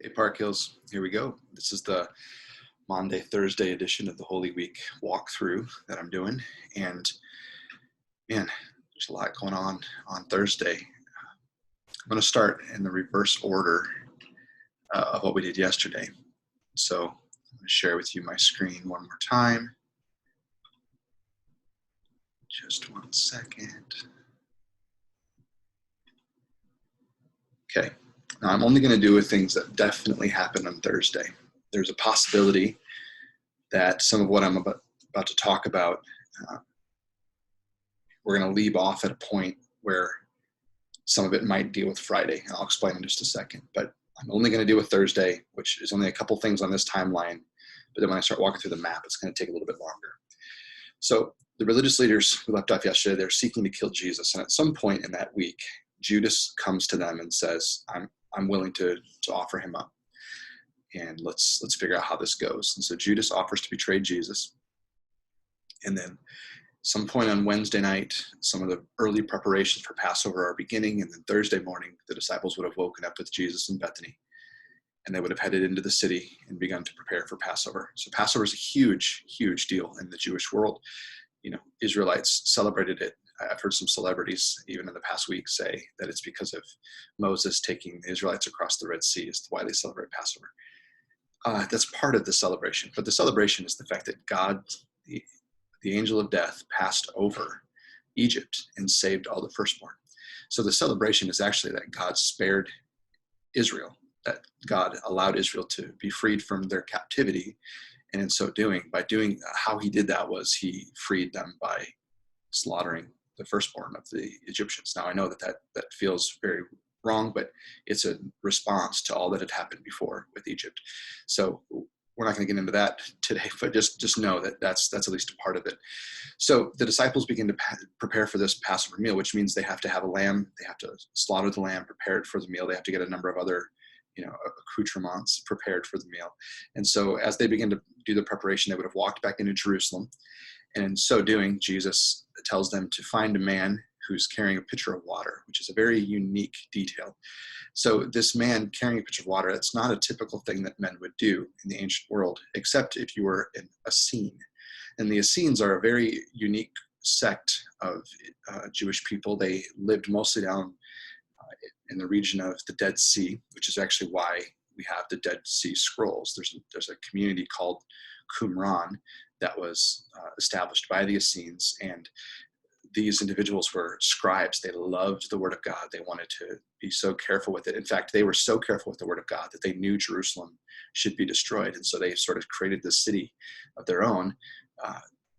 Hey, Park Hills, here we go. This is the Monday, Thursday edition of the Holy Week walkthrough that I'm doing. And man, there's a lot going on Thursday. I'm going to start in the reverse order of what we did yesterday. So I'm going to share with you my screen one more time. Just 1 second. Okay, now I'm only going to do with things that definitely happened on Thursday. There's a possibility that some of what I'm about to talk about, we're going to leave off at a point where some of it might deal with Friday, and I'll explain in just a second. But I'm only going to deal with Thursday, which is only a couple things on this timeline. But then when I start walking through the map, it's going to take a little bit longer. So the religious leaders who left off yesterday, they're seeking to kill Jesus. And at some point in that week, Judas comes to them and says, I'm willing to offer him up. And let's figure out how this goes. And so Judas offers to betray Jesus. And then some point on Wednesday night, some of the early preparations for Passover are beginning. And then Thursday morning, the disciples would have woken up with Jesus in Bethany. And they would have headed into the city and begun to prepare for Passover. So Passover is a huge, huge deal in the Jewish world. You know, Israelites celebrated it. I've heard some celebrities, even in the past week, say that it's because of Moses taking the Israelites across the Red Sea is why they celebrate Passover. That's part of the celebration. But the celebration is the fact that God, the angel of death, passed over Egypt and saved all the firstborn. So the celebration is actually that God spared Israel, that God allowed Israel to be freed from their captivity. And in so doing, how he did that was he freed them by slaughtering the firstborn of the Egyptians. Now, I know that feels very wrong, but it's a response to all that had happened before with Egypt. So we're not going to get into that today, but just know that that's at least a part of it. So the disciples begin to prepare for this Passover meal, which means they have to have a lamb. They have to slaughter the lamb, prepare it for the meal. They have to get a number of other accoutrements prepared for the meal. And so as they begin to do the preparation, they would have walked back into Jerusalem. And in so doing, Jesus tells them to find a man who's carrying a pitcher of water, which is a very unique detail. So this man carrying a pitcher of water, it's not a typical thing that men would do in the ancient world, except if you were an Essene. And the Essenes are a very unique sect of Jewish people. They lived mostly down in the region of the Dead Sea, which is actually why we have the Dead Sea Scrolls. There's a community called Qumran that was established by the Essenes, and these individuals were scribes. They loved the word of God. They wanted to be so careful with it. In fact, they were so careful with the word of God that they knew Jerusalem should be destroyed. And so they sort of created this city of their own,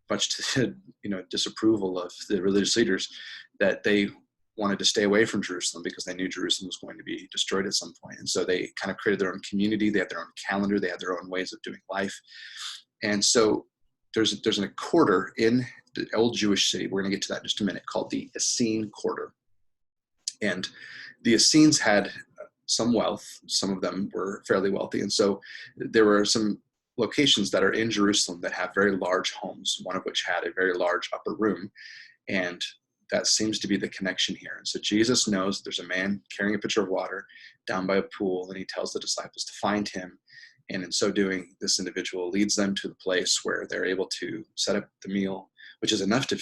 much to the disapproval of the religious leaders, that they wanted to stay away from Jerusalem because they knew Jerusalem was going to be destroyed at some point. And so they kind of created their own community. They had their own calendar. They had their own ways of doing life. And so there's a quarter in the old Jewish city, we're going to get to that in just a minute, called the Essene Quarter. And the Essenes had some wealth. Some of them were fairly wealthy. And so there were some locations that are in Jerusalem that have very large homes, one of which had a very large upper room. And that seems to be the connection here. And so Jesus knows there's a man carrying a pitcher of water down by a pool, and he tells the disciples to find him. And in so doing, this individual leads them to the place where they're able to set up the meal, which is enough to,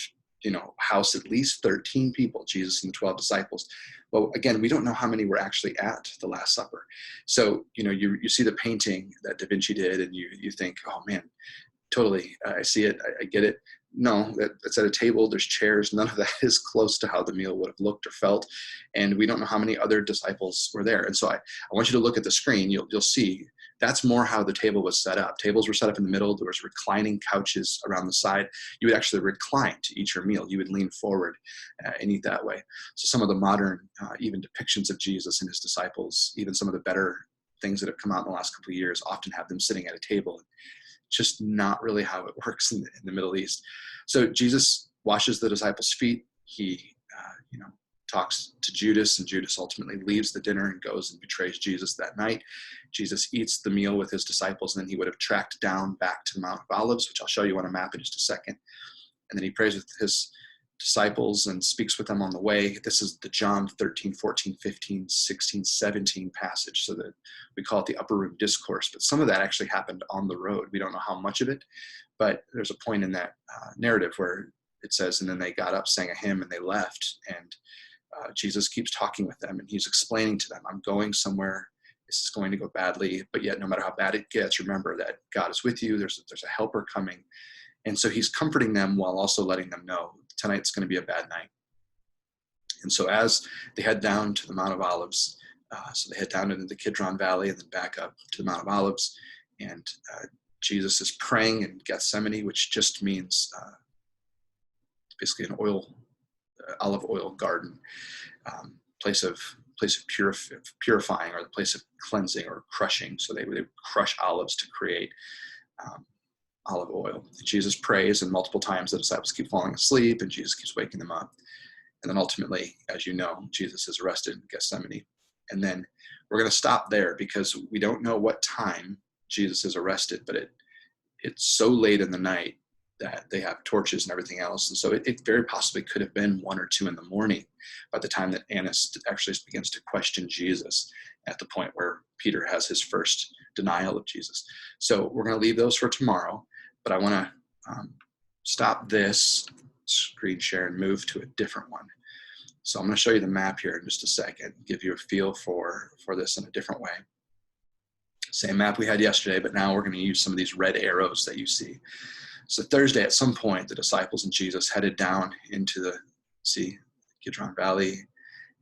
house at least 13 people, Jesus and the 12 disciples. Well, again, we don't know how many were actually at the Last Supper. So, you see the painting that Da Vinci did, and you think, oh man, totally, I see it, I get it. No, it's at a table, there's chairs, none of that is close to how the meal would have looked or felt. And we don't know how many other disciples were there. And so I want you to look at the screen, you'll see that's more how the table was set up. Tables were set up in the middle. There was reclining couches around the side. You would actually recline to eat your meal. You would lean forward and eat that way. So some of the modern, even depictions of Jesus and his disciples, even some of the better things that have come out in the last couple of years, often have them sitting at a table. Just not really how it works in the Middle East. So Jesus washes the disciples' feet. He, talks to Judas, and Judas ultimately leaves the dinner and goes and betrays Jesus that night. Jesus eats the meal with his disciples, and then he would have tracked down back to the Mount of Olives, which I'll show you on a map in just a second. And then he prays with his disciples and speaks with them on the way. This is the John 13, 14, 15, 16, 17 passage, so that we call it the upper room discourse. But some of that actually happened on the road. We don't know how much of it, but there's a point in that narrative where it says, and then they got up, sang a hymn, and they left. And Jesus keeps talking with them, and he's explaining to them, I'm going somewhere. This is going to go badly, but yet no matter how bad it gets, remember that God is with you. There's a helper coming. And so he's comforting them while also letting them know tonight's going to be a bad night. And so as they head down to the Mount of Olives, so they head down into the Kidron Valley and then back up to the Mount of Olives, and Jesus is praying in Gethsemane, which just means basically an olive oil garden, place of purifying, or the place of cleansing or crushing. So they would crush olives to create olive oil. Jesus prays, and multiple times the disciples keep falling asleep, and Jesus keeps waking them up. And then ultimately, as you know, Jesus is arrested in Gethsemane. And then we're going to stop there because we don't know what time Jesus is arrested, but it's so late in the night that they have torches and everything else. And so it very possibly could have been 1 or 2 in the morning by the time that Annas actually begins to question Jesus, at the point where Peter has his first denial of Jesus. So we're going to leave those for tomorrow, but I want to stop this screen share and move to a different one. So I'm going to show you the map here in just a second, give you a feel for this in a different way. Same map we had yesterday, but now we're going to use some of these red arrows that you see. So Thursday, at some point, the disciples and Jesus headed down into the Kidron Valley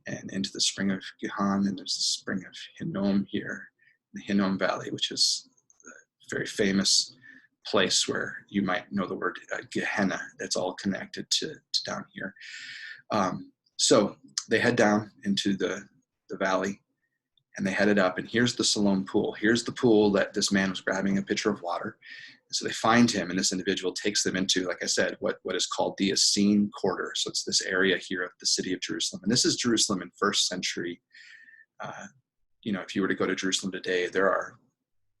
and into the spring of Gihon, and there's the spring of Hinnom here, the Hinnom Valley, which is a very famous place where you might know the word Gehenna. That's all connected to down here. So they head down into the valley, and they headed up, and here's the Siloam pool. Here's the pool that this man was grabbing a pitcher of water. So they find him, and this individual takes them into, like I said, what is called the Essene Quarter. So it's this area here of the city of Jerusalem. And this is Jerusalem in first century. If you were to go to Jerusalem today, there are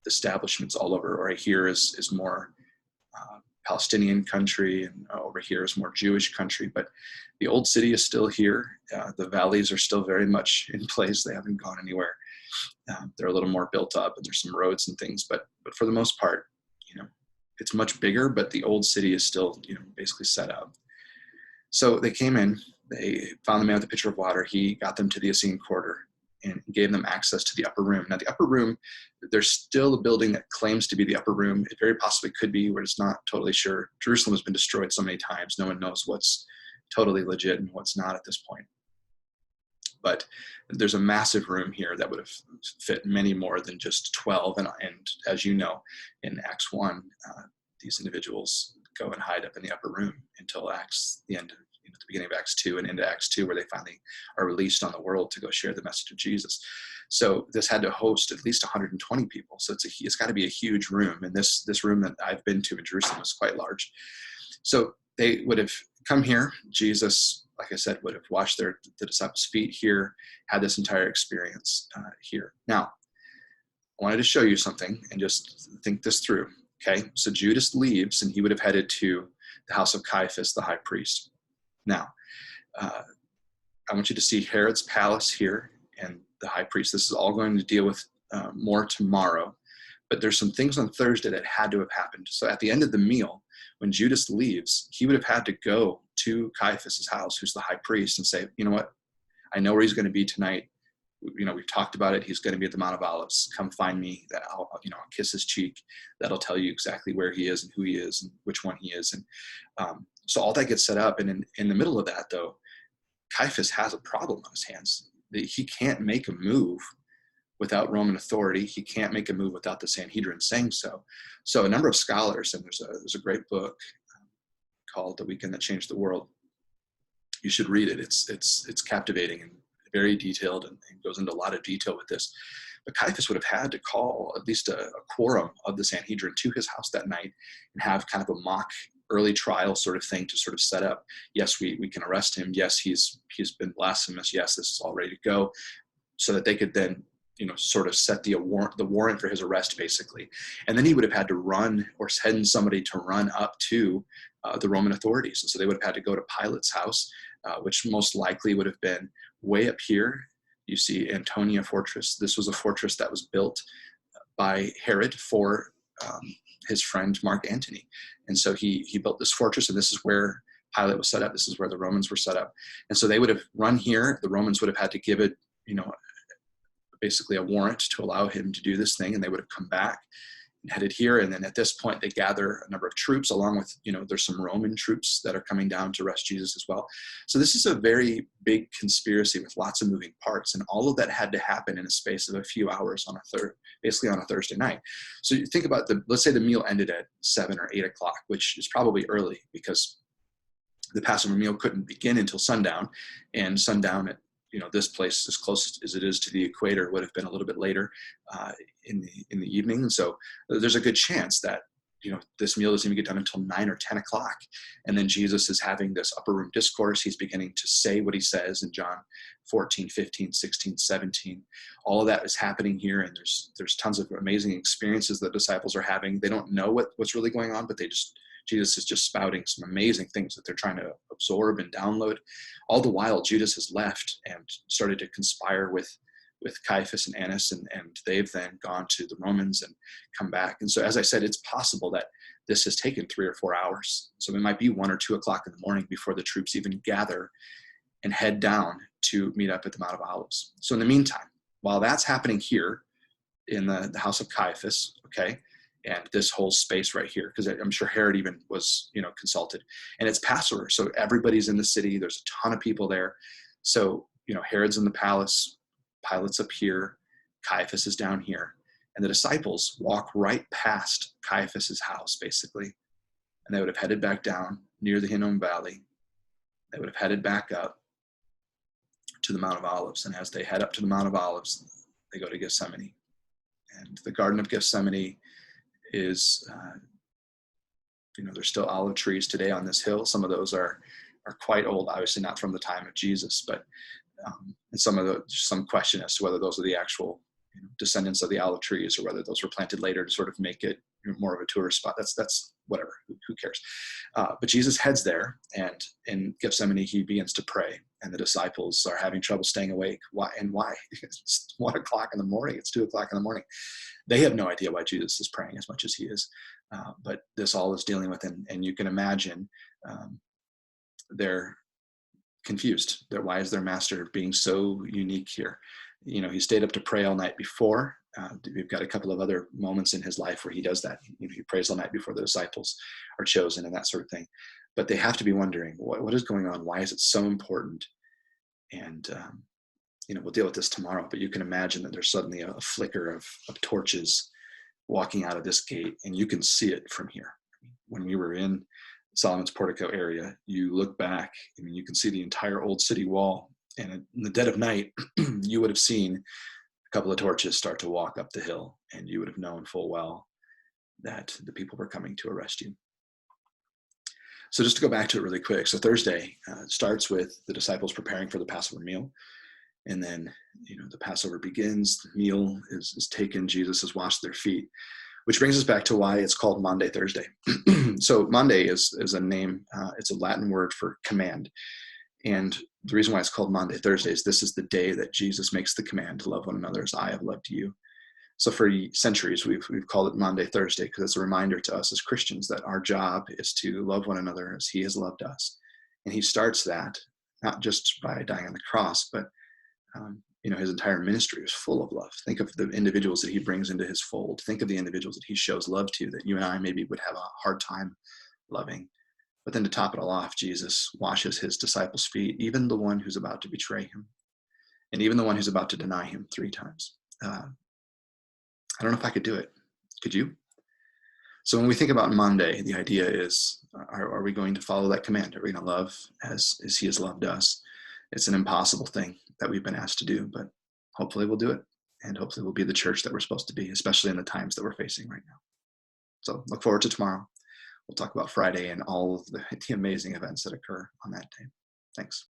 establishments all over. Right here is more Palestinian country, and over here is more Jewish country. But the old city is still here. The valleys are still very much in place. They haven't gone anywhere. They're a little more built up, and there's some roads and things. But for the most part, it's much bigger, but the old city is still, basically set up. So they came in, they found the man with the pitcher of water. He got them to the Essene Quarter and gave them access to the upper room. Now, the upper room, there's still a building that claims to be the upper room. It very possibly could be, we're just not totally sure. Jerusalem has been destroyed so many times. No one knows what's totally legit and what's not at this point. But there's a massive room here that would have fit many more than just 12. And as you know, in Acts 1, these individuals go and hide up in the upper room until the beginning of Acts 2 and into Acts 2, where they finally are released on the world to go share the message of Jesus. So this had to host at least 120 people. So it's got to be a huge room. And this room that I've been to in Jerusalem is quite large. So they would have come here. Jesus, like I said, would have washed the disciples' feet here, had this entire experience here. Now, I wanted to show you something and just think this through. Okay, so Judas leaves, and he would have headed to the house of Caiaphas, the high priest. Now, I want you to see Herod's palace here and the high priest. This is all going to deal with more tomorrow, but there's some things on Thursday that had to have happened. So at the end of the meal, when Judas leaves, he would have had to go to Caiaphas's house, who's the high priest, and say, you know what, I know where he's going to be tonight. We've talked about it. He's going to be at the Mount of Olives. Come find me. That I'll kiss his cheek. That'll tell you exactly where he is and who he is and which one he is. And so all that gets set up. And in the middle of that, though, Caiaphas has a problem on his hands. He can't make a move without Roman authority. He can't make a move without the Sanhedrin saying so. So a number of scholars, and there's a great book called The Weekend That Changed the World. You should read it. It's captivating and very detailed and goes into a lot of detail with this. But Caiaphas would have had to call at least a quorum of the Sanhedrin to his house that night and have kind of a mock early trial sort of thing to sort of set up. Yes, we can arrest him. Yes, he's been blasphemous. Yes, this is all ready to go, so that they could then sort of set the warrant for his arrest, basically. And then he would have had to run or send somebody to run up to the Roman authorities. And so they would have had to go to Pilate's house, which most likely would have been way up here. You see Antonia Fortress. This was a fortress that was built by Herod for his friend Mark Antony. And so he built this fortress, and this is where Pilate was set up. This is where the Romans were set up. And so they would have run here. The Romans would have had to give it, basically a warrant to allow him to do this thing, and they would have come back and headed here. And then at this point, they gather a number of troops along with, there's some Roman troops that are coming down to arrest Jesus as well. So this is a very big conspiracy with lots of moving parts. And all of that had to happen in a space of a few hours on a Thursday night. So you think about let's say the meal ended at 7 or 8 o'clock, which is probably early because the Passover meal couldn't begin until sundown, and sundown at this place, as close as it is to the equator, would have been a little bit later in the evening. And so there's a good chance that this meal doesn't even get done until 9 or 10 o'clock. And then Jesus is having this upper room discourse. He's beginning to say what he says in John 14, 15, 16, 17. All of that is happening here, and there's tons of amazing experiences that disciples are having. They don't know what's really going on, but Jesus is just spouting some amazing things that they're trying to absorb and download. All the while, Judas has left and started to conspire with Caiaphas and Annas, and they've then gone to the Romans and come back. And so, as I said, it's possible that this has taken 3 or 4 hours. So it might be 1 or 2 o'clock in the morning before the troops even gather and head down to meet up at the Mount of Olives. So in the meantime, while that's happening here in the house of Caiaphas, okay, and this whole space right here, because I'm sure Herod even was, consulted. And it's Passover, so everybody's in the city. There's a ton of people there. So, Herod's in the palace, Pilate's up here, Caiaphas is down here. And the disciples walk right past Caiaphas's house, basically. And they would have headed back down near the Hinnom Valley. They would have headed back up to the Mount of Olives. And as they head up to the Mount of Olives, they go to Gethsemane. And the Garden of Gethsemane is, there's still olive trees today on this hill. Some of those are quite old, obviously not from the time of Jesus, but and some question as to whether those are the actual descendants of the olive trees or whether those were planted later to sort of make it more of a tourist spot. That's whatever, who cares? But Jesus heads there, and in Gethsemane, he begins to pray, and the disciples are having trouble staying awake. Why? It's 1 o'clock in the morning. It's 2 o'clock in the morning. They have no idea why Jesus is praying as much as he is, but this all is dealing with, and you can imagine they're confused. Why is their master being so unique here? He stayed up to pray all night before. We've got a couple of other moments in his life where he does that. He prays all night before the disciples are chosen and that sort of thing. But they have to be wondering, what is going on? Why is it so important? And we'll deal with this tomorrow, but you can imagine that there's suddenly a flicker of torches walking out of this gate, and you can see it from here. When we were in Solomon's Portico area, you look back, you can see the entire old city wall, and in the dead of night, you would have seen a couple of torches start to walk up the hill, and you would have known full well that the people were coming to arrest you. So just to go back to it really quick, so Thursday starts with the disciples preparing for the Passover meal. And then, the Passover begins, the meal is taken, Jesus has washed their feet, which brings us back to why it's called Maundy Thursday. So Maundy is a name, it's a Latin word for command. And the reason why it's called Maundy Thursday is this is the day that Jesus makes the command to love one another as I have loved you. So for centuries, we've called it Maundy Thursday because it's a reminder to us as Christians that our job is to love one another as he has loved us. And he starts that not just by dying on the cross, but his entire ministry is full of love. Think of the individuals that he brings into his fold. Think of the individuals that he shows love to that you and I maybe would have a hard time loving. But then to top it all off, Jesus washes his disciples' feet, even the one who's about to betray him, and even the one who's about to deny him 3 times. I don't know if I could do it. Could you? So when we think about Monday, the idea is, are we going to follow that command? Are we going to love as he has loved us? It's an impossible thing that we've been asked to do, but hopefully we'll do it. And hopefully we'll be the church that we're supposed to be, especially in the times that we're facing right now. So look forward to tomorrow. We'll talk about Friday and all of the amazing events that occur on that day. Thanks.